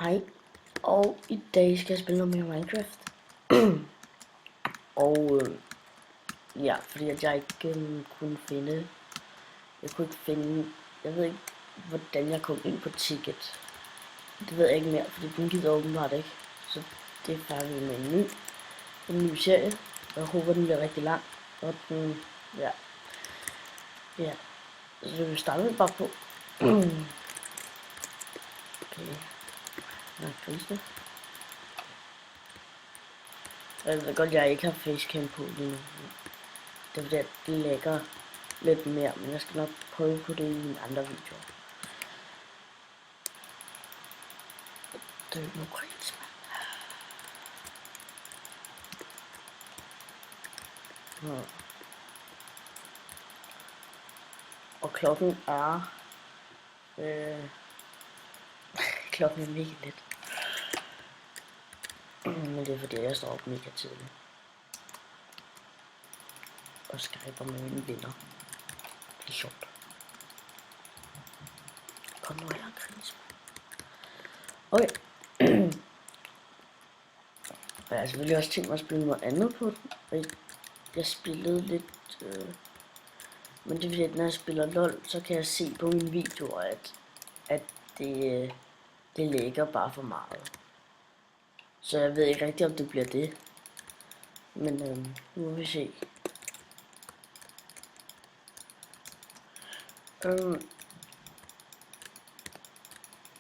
Hej, og i dag skal jeg spille noget mere Minecraft. og ja, fordi at jeg ikke kunne finde, jeg ved ikke, hvordan jeg kom ind på ticket. Det ved jeg ikke mere, fordi den gider åbenbart ikke. Så det er færdigt med en ny serie. Jeg håber, den bliver rigtig lang. Og den, ja. Så vi starter bare på. Okay. Nå, grisene. Jeg ved godt, jeg ikke har facecam på lige nu. Det er fordi, at det lægger lidt mere, men jeg skal nok prøve på det i en andre video. Det er nu gris, mand. Og klokken er... klokken er mega lidt. Men det er fordi, jeg står op mega tidligt. Og skyper med mine venner. Det er sjovt. Kom nu her, gris. Okay. Og jeg har selvfølgelig også tænkt mig at spille noget andet på den. Jeg spillede lidt... Men det er fordi, at når jeg spiller LOL, så kan jeg se på mine videoer, at det lægger bare for meget. Så jeg ved ikke rigtig, om det bliver det. Men nu må vi se.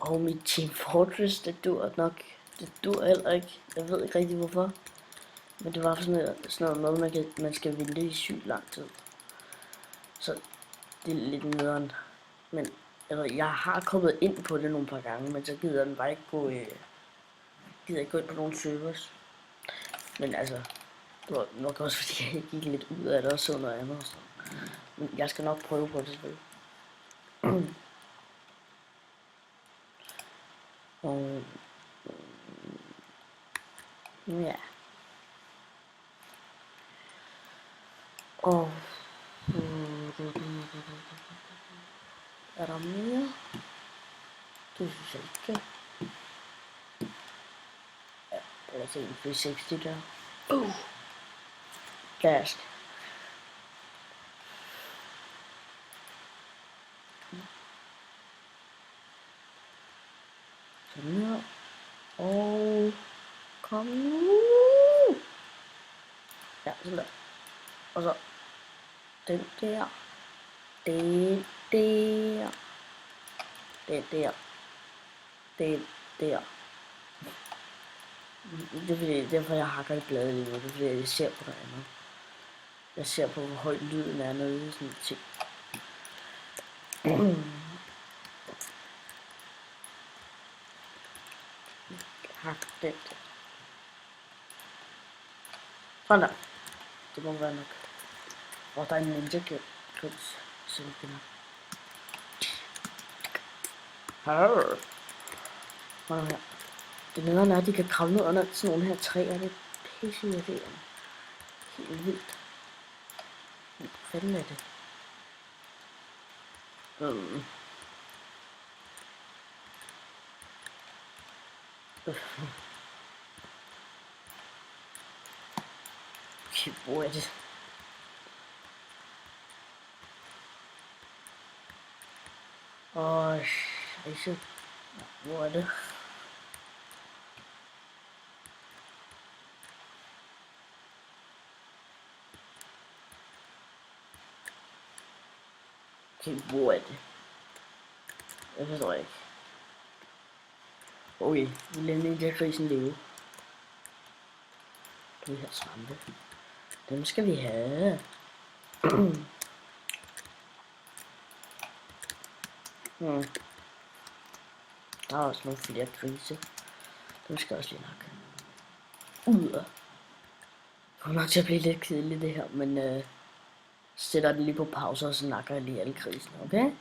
Og mit Team Fortress, det dur nok. Det dur heller ikke. Jeg ved ikke rigtig hvorfor. Men det var sådan noget, man skal vente i sygt lang tid. Så det er lidt nederen. Men jeg har kommet ind på det nogle par gange, men så gider den bare ikke gå, gider ikke gå ind på nogle servers. Men altså, det var nok også fordi jeg gik lidt ud af det og så noget andet. Så. Men jeg skal nok prøve på det selvfølgelig. Og ja. Og er der mere? Det synes jeg ikke. Ja, lad os se en 360 der. Fast. Sådan her. Og kom nu. Ja, sådan der. Og så den der. Det der. Det der. Det der. Det er fordi, derfor jeg hakker i bladet lige nu. Det er fordi, jeg ser på noget andet. Jeg ser på, hvor højt lyden er nede i sådan en ting. Hak den. Sådan der. Det må være nok. Og der er en ninja kills. Så vi finder. Her. Hold her. Det nederen er, at de kan kravle ned under sådan nogle her træer. Det er pisse irriterende. Helt vildt. Hvad fanden er det? Okay, hvor er det? Scheisse. Hvor er det? Okay, hvor er det? Jeg forstår ikke. Okay, vi lader ninja-grisen leve. Du vil have svampe. Dem skal vi have. Der er også nogle flere grise. Dem skal også lige nok ud. Det kommer nok til at blive lidt kedeligt det her, men sætter den lige på pause, og så nakker jeg lige alle grisene, okay?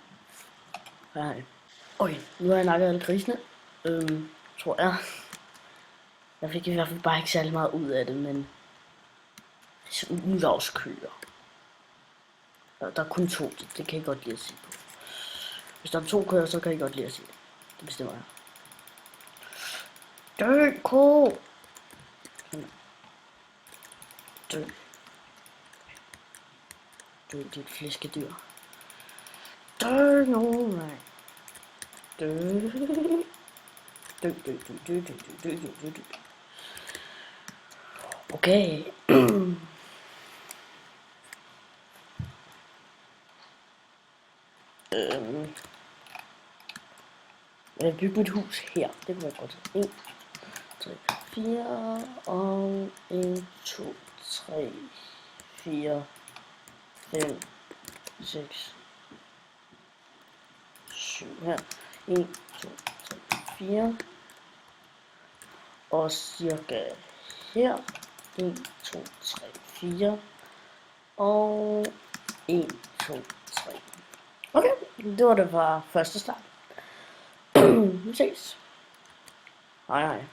Hej. Okay, nu har jeg nakket alle grisene. Tror jeg. Jeg fik i hvert fald bare ikke særlig meget ud af det, men det er sådan udavskøer. Der er kun 2, det kan jeg godt lide at se på. Hvis der er 2 køer, så kan jeg godt lide at se det. Det bestemmer jeg. Dø, ko! Dø. Dø, dit flæskedyr. Dø nu, nej. Dø. Dø, dø, dø, dø, dø, dø, dø, dø, dø. Okay. Jeg vil bygge mit hus her. Det kunne jeg godt. 1, 3, 4 og 1, 2, 3, 4, 5, 6, 7 her. 1, 2, 3, 4. Og cirka her. 1, 2, 3, 4. Og 1, 2, 3. Okay, det var det fra første start. Vi ses. Hej hej.